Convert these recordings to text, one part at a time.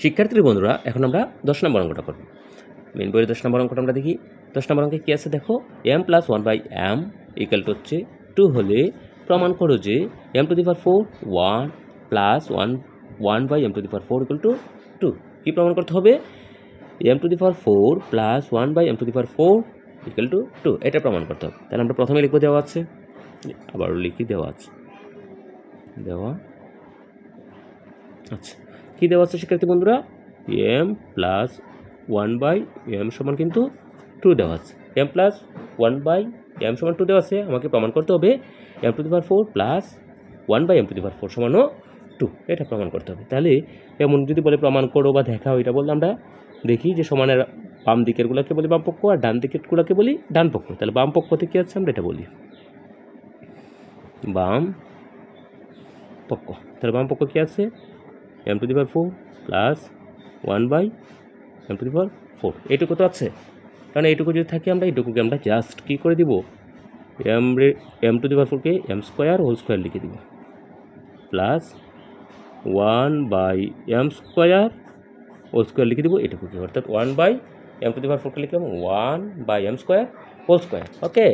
শিক্ষার্থী বন্ধুরা, এখন আমরা 10 নম্বর অঙ্কটা করব। মেন বইয়ের 10 নম্বর অঙ্কটা আমরা দেখি। 10 নম্বর অঙ্কে কী আছে দেখো, m + 1/m ইকুয়াল টু হচ্ছে 2 হলে প্রমাণ করো যে m⁴ 1 + 1/m⁴ ইকুয়াল টু 2। কী প্রমাণ করতে হবে? m⁴ + 1/m⁴ ইকুয়াল টু 2, এটা প্রমাণ করতে হবে। তাহলে আমরা প্রথমে লিখবো, দেওয়া আছে, আবারও লিখি, দেওয়া আছে, দেওয়া আচ্ছা। কী দেওয়া আছে শিক্ষার্থী বন্ধুরা? m + 1/m সমান কিন্তু 2 দেওয়া আছে। m + 1/m সমান 2 দেওয়া আছে, আমাকে প্রমাণ করতে হবে m⁴ + 1/m⁴ সমানও 2, এটা প্রমাণ করতে হবে। তাহলে এমন যদি বলে প্রমাণ করো বা দেখাও, এটা বললে আমরা দেখি যে সমানের বাম দিকেরগুলোকে বলি বাম পক্ষ আর ডান দিকেরগুলোকে বলি ডান পক্ষ। তাহলে বাম পক্ষতে কী আছে আমরা এটা বলি বাম পক্ষ। তাহলে বাম পক্ষ কী আছে? m⁴ + 1/m⁴, এইটুকু তো আছে। কারণ এইটুকু যদি থাকে, আমরা এইটুকুকে আমরা জাস্ট কী করে দিব, m⁴কে m² লিখে দিব প্লাস 1/m² লিখে দিব এটুকুকে, অর্থাৎ 1/m⁴ লিখলাম 1/m²। ওকে,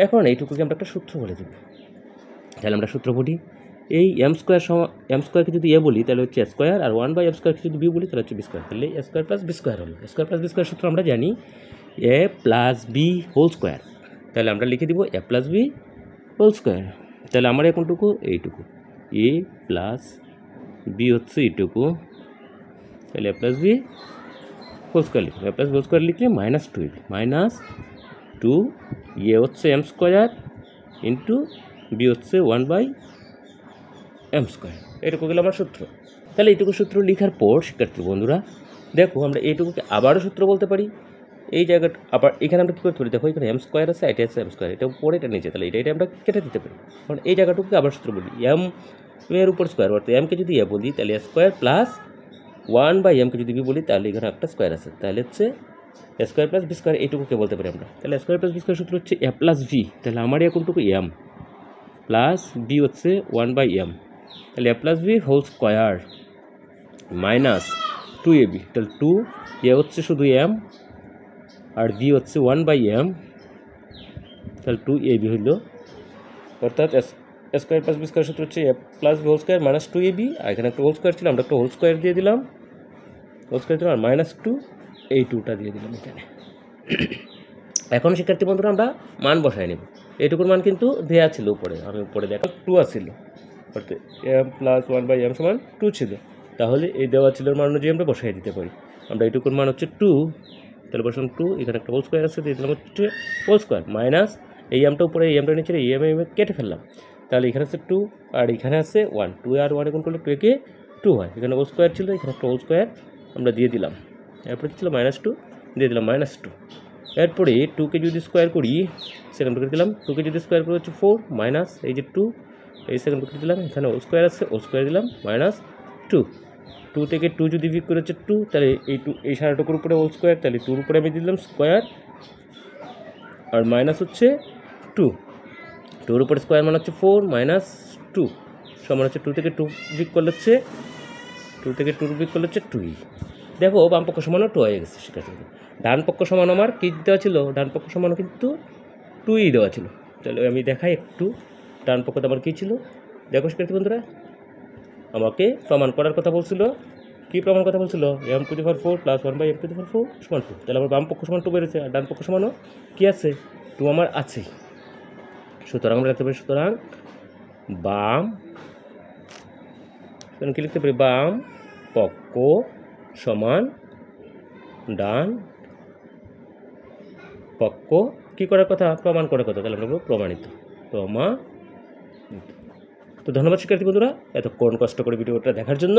এখন এইটুকুকে আমরা একটা সূত্র বলে দেব। তাহলে আমরা সূত্র বলি, এই m²কে যদি এ বলি তাহলে হচ্ছে স্কোয়ার, আর 1/m²কে যদি বি বলি তাহলে হচ্ছে b²। তাহলে a² + b² হলো। a² + b² সূত্র আমরা জানি a + b²। তাহলে আমরা লিখে দিব a + b²। তাহলে আমার এখনটুকু এইটুকু, a + b হচ্ছে এইটুকু, তাহলে a + b² লিখব। a + b² লিখলে -2ab, -2 a হচ্ছে m² ইন্টু b হচ্ছে 1/m²। এইটুকু গেল আমার সূত্র। তাহলে এইটুকু সূত্র লেখার পর শিক্ষার্থী বন্ধুরা দেখো, আমরা এইটুকুকে আবারও সূত্র বলতে পারি। এই জায়গাটা আবার এখানে আমরা কী করতে পারি, দেখো এখানে m² আছে, এটা আছে m², এটা উপরে এটা নিচে, তাহলে এটা আমরা কেটে দিতে পারি। কারণ এই জায়গাটুকুকে আবার সূত্র বলি m এর উপর স্কোয়ার, অর্থাৎ m কে যদি এ বলি তাহলে a² + 1/m কে যদি বি বলি তাহলে এখানে একটা স্কোয়ার আছে, তাহলে হচ্ছে a² + b², এইটুকুকে বলতে পারি আমরা। তাহলে a² + b² সূত্র হচ্ছে a + b। তাহলে আমার এখনটুকু m প্লাস b হচ্ছে 1/m, তাহলে a + b² -2ab। তাহলে 2 a হচ্ছে শুধু m আর b হচ্ছে 1/m, তাহলে 2ab হইল, অর্থাৎ a² + b² সূত্র হচ্ছে a + b² -2ab। আর এখানে একটা হোল স্কোয়ার ছিল, আমরা একটা হোল স্কোয়ার দিয়ে দিলাম, আর -2, এই 2টা দিয়ে দিলাম এখানে। এখন শিক্ষার্থী বন্ধুরা আমরা মান বসাই নেব। এইটুকুর মান কিন্তু দেওয়া ছিল উপরে, আমি উপরে দেখো 2 আছিল, অর্থাৎ m + 1/m সমান 2 ছিল। তাহলে এই দেওয়া ছিল মান অনুযায়ী আমরা বসাই দিতে পারি। আমরা এইটুকুর মান হচ্ছে 2, তাহলে বসালাম 2, এখানে একটা হোল স্কোয়ার আছে, দিয়ে দিলাম হচ্ছে হোল স্কোয়ার, মাইনাস এই আমটা উপরে, এই আমটা নিচে, এই এম কেটে ফেললাম। তাহলে এখানে আছে 2 আর এখানে আছে 1, 2 আর 1 গুণ করলে 2 কে 2 হয়। এখানে হোল স্কোয়ার ছিল, এখানে একটা হোল স্কোয়ার আমরা দিয়ে দিলাম, এরপরে ছিল -2, দিয়ে দিলাম -2। এরপরে 2কে যদি স্কোয়ার করি, সেকেন্ড ব্র্যাকেট দিলাম, 2কে যদি স্কোয়ার করি হচ্ছে 4, মাইনাস এই যে 2, এই সেকেন্ড ব্র্যাকেট দিলাম, এখানে হোল স্কোয়ার আছে, হোল স্কোয়ার দিলাম, -2। 2 থেকে 2 যদি বিয়োগ করে হচ্ছে 2, তাহলে এই 2 এই সারাটুকুর উপরে হোল স্কোয়ার, তাহলে 2-র উপরে আমি দিলাম স্কোয়ার, আর মাইনাস হচ্ছে 2, 2-র উপরে স্কোয়ার মানে হচ্ছে 4 - 2 সমান হচ্ছে 2 থেকে 2 বিয়োগ করলে হচ্ছে 2 দেখো বাম পক্ষ সমানও 2 হয়ে গেছে শিক্ষার্থী। ডান পক্ষ সমান আমার কী দেওয়া ছিল? ডান পক্ষ সমানও কিন্তু 2ই দেওয়া ছিল। তাহলে আমি দেখাই একটু, ডান পক্ষতে আমার কী ছিল দেখো শিক্ষার্থী বন্ধুরা, আমাকে প্রমাণ করার কথা বলছিল। কী প্রমাণ কথা বলছিল? m⁴ + 1/m⁴ সমান 2। তাহলে আমার বাম পক্ষ সমান 2 বেড়েছে, আর ডান পক্ষ সমানও কী আছে? 2 আমার আছে। সুতরাং আমরা লিখতে পারি, সুতরাং বাম কী লিখতে পারি? বাম পক্ষ সমান ডান পক্ষ কী করার কথা? প্রমাণ করার কথা। তাহলে আমরা প্রমাণিত। তো ধন্যবাদ শিক্ষার্থী বন্ধুরা এতক্ষণ কষ্ট করে ভিডিওটা দেখার জন্য।